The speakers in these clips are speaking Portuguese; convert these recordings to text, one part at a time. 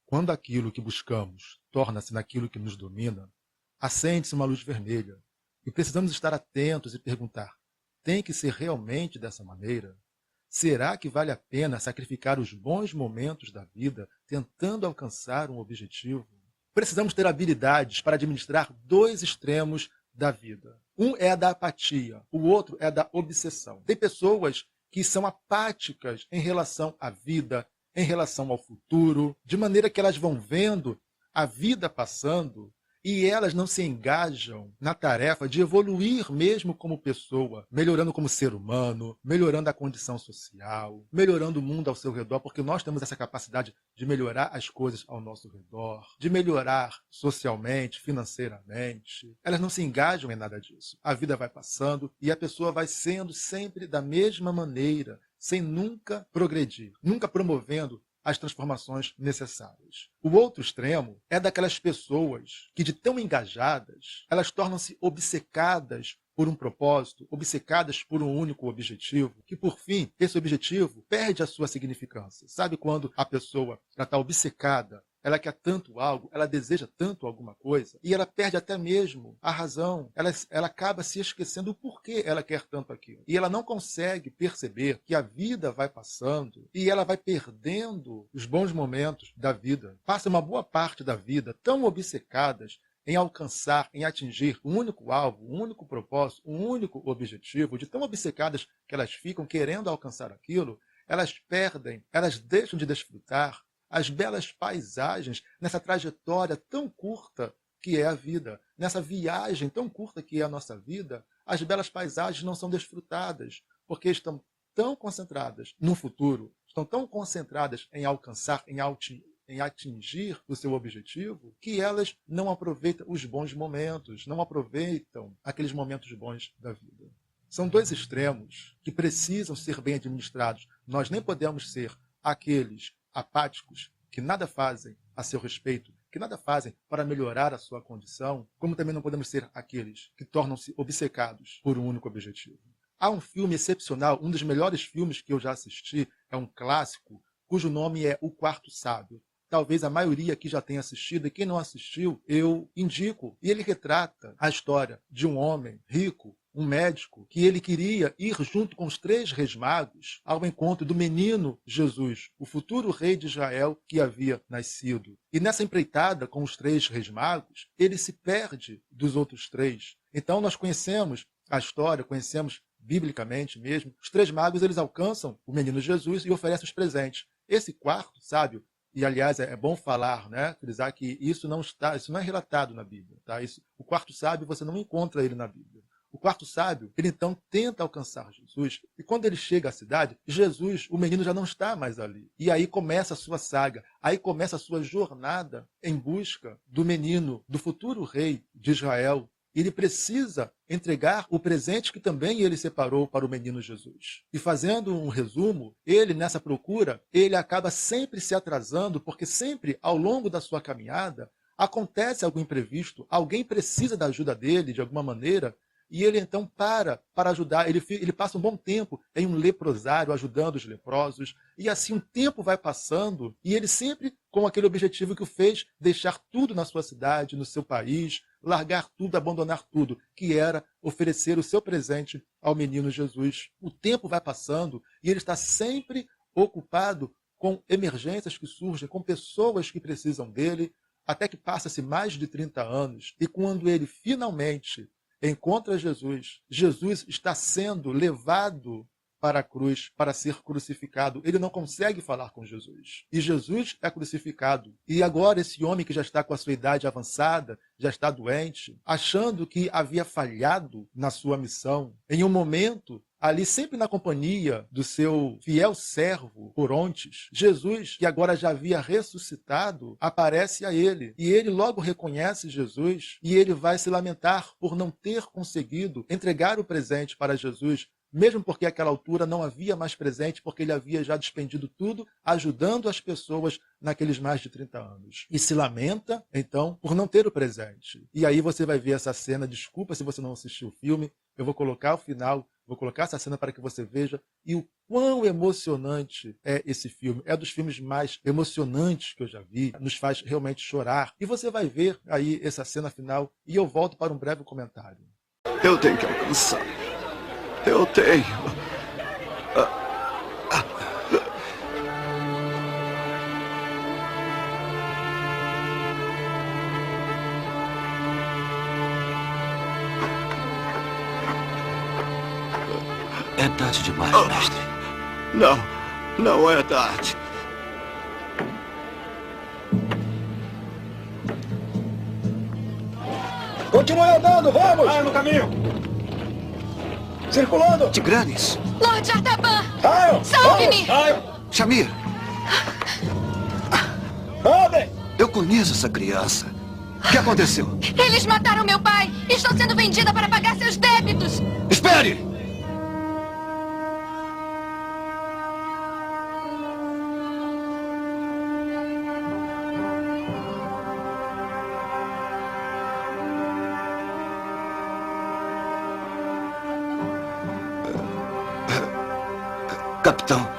Quando aquilo que buscamos torna-se naquilo que nos domina, acende-se uma luz vermelha. E precisamos estar atentos e perguntar: tem que ser realmente dessa maneira? Será que vale a pena sacrificar os bons momentos da vida tentando alcançar um objetivo? Precisamos ter habilidades para administrar dois extremos da vida. Um é a da apatia, o outro é a da obsessão. Tem pessoas que são apáticas em relação à vida, em relação ao futuro, de maneira que elas vão vendo a vida passando e elas não se engajam na tarefa de evoluir mesmo como pessoa, melhorando como ser humano, melhorando a condição social, melhorando o mundo ao seu redor, porque nós temos essa capacidade de melhorar as coisas ao nosso redor, de melhorar socialmente, financeiramente. Elas não se engajam em nada disso. A vida vai passando e a pessoa vai sendo sempre da mesma maneira, sem nunca progredir, nunca promovendo as transformações necessárias. O outro extremo é daquelas pessoas que, de tão engajadas, elas tornam-se obcecadas por um propósito, obcecadas por um único objetivo, que, por fim, esse objetivo perde a sua significância. Sabe quando a pessoa está obcecada, ela quer tanto algo, ela deseja tanto alguma coisa, e ela perde até mesmo a razão, ela acaba se esquecendo o porquê ela quer tanto aquilo. E ela não consegue perceber que a vida vai passando e ela vai perdendo os bons momentos da vida. Passa uma boa parte da vida tão obcecadas em alcançar, em atingir um único alvo, um único propósito, um único objetivo, de tão obcecadas que elas ficam querendo alcançar aquilo, elas perdem, elas deixam de desfrutar as belas paisagens nessa trajetória tão curta que é a vida. Nessa viagem tão curta que é a nossa vida, as belas paisagens não são desfrutadas, porque estão tão concentradas no futuro, estão tão concentradas em alcançar, em atingir o seu objetivo, que elas não aproveitam os bons momentos, não aproveitam aqueles momentos bons da vida. São dois extremos que precisam ser bem administrados. Nós nem podemos ser aqueles apáticos que nada fazem a seu respeito, que nada fazem para melhorar a sua condição, como também não podemos ser aqueles que tornam-se obcecados por um único objetivo. Há um filme excepcional, um dos melhores filmes que eu já assisti, é um clássico, cujo nome é O Quarto Sábio. Talvez a maioria aqui já tenha assistido, e quem não assistiu, eu indico. E ele retrata a história de um homem rico, um médico, que ele queria ir junto com os 3 reis magos ao encontro do menino Jesus, o futuro rei de Israel que havia nascido. E nessa empreitada com os 3 reis magos, ele se perde dos outros 3. Então nós conhecemos a história, conhecemos biblicamente mesmo. Os 3 magos, eles alcançam o menino Jesus e oferecem os presentes. Esse quarto sábio, e aliás é bom falar, né, frisar que isso não é relatado na Bíblia, tá? O quarto sábio você não encontra ele na Bíblia. O quarto sábio, ele então tenta alcançar Jesus, e quando ele chega à cidade, Jesus, o menino já não está mais ali. E aí começa a sua saga, aí começa a sua jornada em busca do menino, do futuro rei de Israel. Ele precisa entregar o presente que também ele separou para o menino Jesus. E fazendo um resumo, ele nessa procura, ele acaba sempre se atrasando, porque sempre ao longo da sua caminhada acontece algum imprevisto, alguém precisa da ajuda dele de alguma maneira, e ele então para ajudar, ele passa um bom tempo em um leprosário ajudando os leprosos, e assim o tempo vai passando, e ele sempre com aquele objetivo que o fez deixar tudo na sua cidade, no seu país, largar tudo, abandonar tudo, que era oferecer o seu presente ao menino Jesus. O tempo vai passando e ele está sempre ocupado com emergências que surgem, com pessoas que precisam dele, até que passa-se mais de 30 anos, e quando ele finalmente encontra Jesus, Jesus está sendo levado para a cruz, para ser crucificado. Ele não consegue falar com Jesus. E Jesus é crucificado. E agora esse homem que já está com a sua idade avançada, já está doente, achando que havia falhado na sua missão, em um momento ali sempre na companhia do seu fiel servo Orontes, Jesus, que agora já havia ressuscitado, aparece a ele. E ele logo reconhece Jesus e ele vai se lamentar por não ter conseguido entregar o presente para Jesus mesmo porque àquela altura não havia mais presente, porque ele havia já despendido tudo ajudando as pessoas naqueles mais de 30 anos. E se lamenta, então, por não ter o presente. E aí você vai ver essa cena, desculpa se você não assistiu o filme, eu vou colocar o final, vou colocar essa cena para que você veja, e o quão emocionante é esse filme. É dos filmes mais emocionantes que eu já vi, nos faz realmente chorar. E você vai ver aí essa cena final, e eu volto para um breve comentário. Eu tenho que alcançar. Eu tenho. É tarde demais, mestre. Não é tarde. Continue andando, vamos! Raio no caminho! Circulando! Tigranes! Lord Artaban! Raio! Salve-me! Raio! Shamir! Andem! Eu conheço essa criança. O que aconteceu? Eles mataram meu pai! Estou sendo vendida para pagar seus débitos! Espere! Capitão.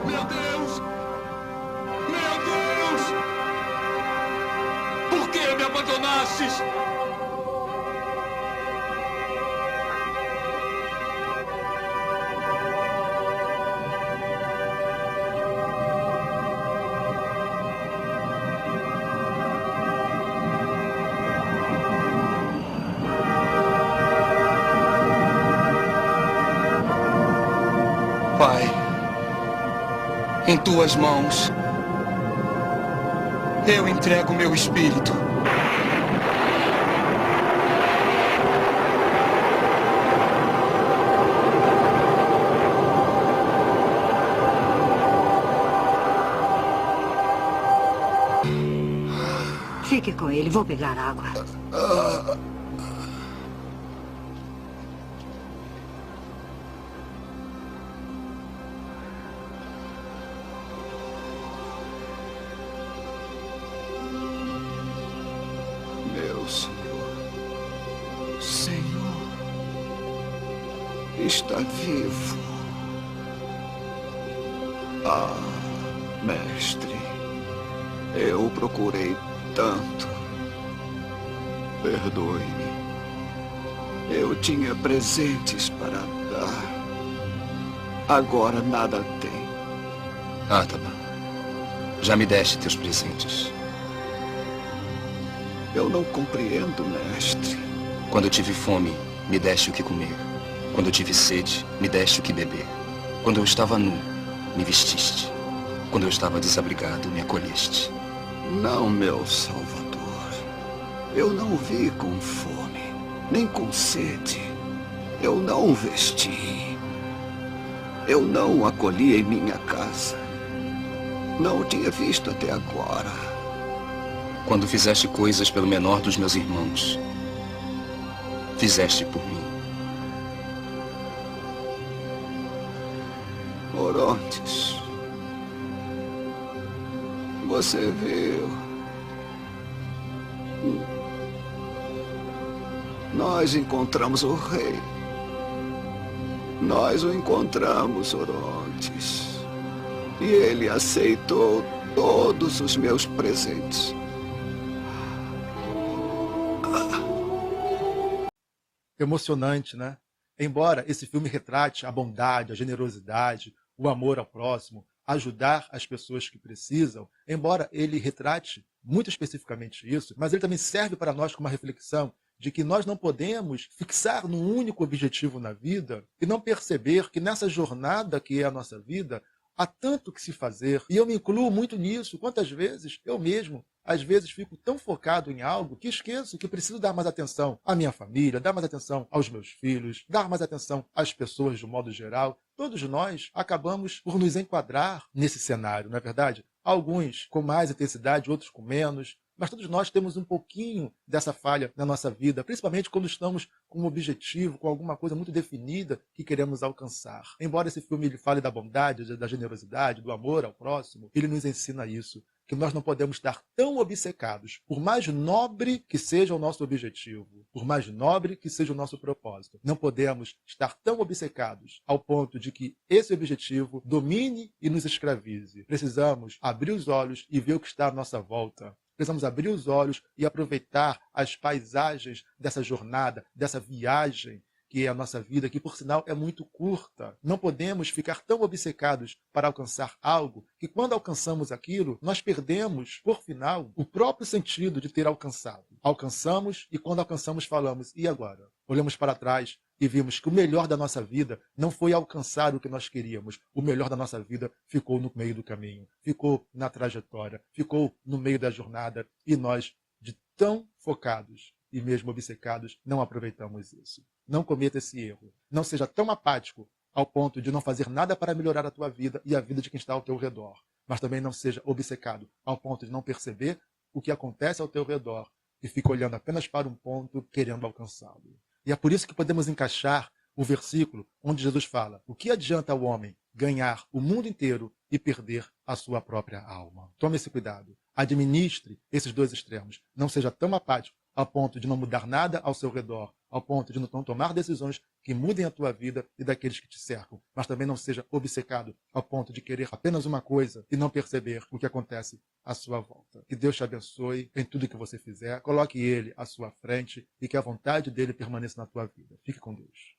Meu Deus! Meu Deus! Por que me abandonastes? Pai, em tuas mãos, eu entrego meu espírito. Fique com ele, vou pegar água. Meu Senhor. Senhor. Está vivo. Ah, mestre. Eu o procurei tanto. Perdoe-me. Eu tinha presentes para dar. Agora nada tem. Artaban, já me deste teus presentes. Eu não compreendo, mestre. Quando eu tive fome, me deste o que comer. Quando eu tive sede, me deste o que beber. Quando eu estava nu, me vestiste. Quando eu estava desabrigado, me acolheste. Não, meu Salvador. Eu não vi com fome, nem com sede. Eu não o vesti. Eu não o acolhi em minha casa. Não o tinha visto até agora. Quando fizeste coisas pelo menor dos meus irmãos, fizeste por mim. Orontes, você viu? Nós encontramos o rei. Nós o encontramos, Orontes. E ele aceitou todos os meus presentes. Emocionante, né? Embora esse filme retrate a bondade, a generosidade, o amor ao próximo, ajudar as pessoas que precisam, embora ele retrate muito especificamente isso, mas ele também serve para nós como uma reflexão de que nós não podemos fixar num único objetivo na vida e não perceber que nessa jornada que é a nossa vida, há tanto que se fazer. E eu me incluo muito nisso. Quantas vezes eu mesmo, às vezes, fico tão focado em algo que esqueço que preciso dar mais atenção à minha família, dar mais atenção aos meus filhos, dar mais atenção às pessoas de um modo geral. Todos nós acabamos por nos enquadrar nesse cenário, não é verdade? Alguns com mais intensidade, outros com menos. Mas todos nós temos um pouquinho dessa falha na nossa vida, principalmente quando estamos com um objetivo, com alguma coisa muito definida que queremos alcançar. Embora esse filme ele fale da bondade, da generosidade, do amor ao próximo, ele nos ensina isso, que nós não podemos estar tão obcecados, por mais nobre que seja o nosso objetivo, por mais nobre que seja o nosso propósito. Não podemos estar tão obcecados ao ponto de que esse objetivo domine e nos escravize. Precisamos abrir os olhos e ver o que está à nossa volta. Precisamos abrir os olhos e aproveitar as paisagens dessa jornada, dessa viagem que é a nossa vida, que por sinal é muito curta. Não podemos ficar tão obcecados para alcançar algo que quando alcançamos aquilo, nós perdemos, por final, o próprio sentido de ter alcançado. Alcançamos e quando alcançamos falamos, e agora? Olhamos para trás e vimos que o melhor da nossa vida não foi alcançar o que nós queríamos. O melhor da nossa vida ficou no meio do caminho, ficou na trajetória, ficou no meio da jornada e nós, de tão focados e mesmo obcecados, não aproveitamos isso. Não cometa esse erro. Não seja tão apático ao ponto de não fazer nada para melhorar a tua vida e a vida de quem está ao teu redor. Mas também não seja obcecado ao ponto de não perceber o que acontece ao teu redor e fica olhando apenas para um ponto, querendo alcançá-lo. E é por isso que podemos encaixar o versículo onde Jesus fala: o que adianta ao homem ganhar o mundo inteiro e perder a sua própria alma? Tome esse cuidado. Administre esses dois extremos. Não seja tão apático ao ponto de não mudar nada ao seu redor, ao ponto de não tomar decisões que mudem a tua vida e daqueles que te cercam. Mas também não seja obcecado ao ponto de querer apenas uma coisa e não perceber o que acontece à sua volta. Que Deus te abençoe em tudo que você fizer. Coloque Ele à sua frente e que a vontade dele permaneça na tua vida. Fique com Deus.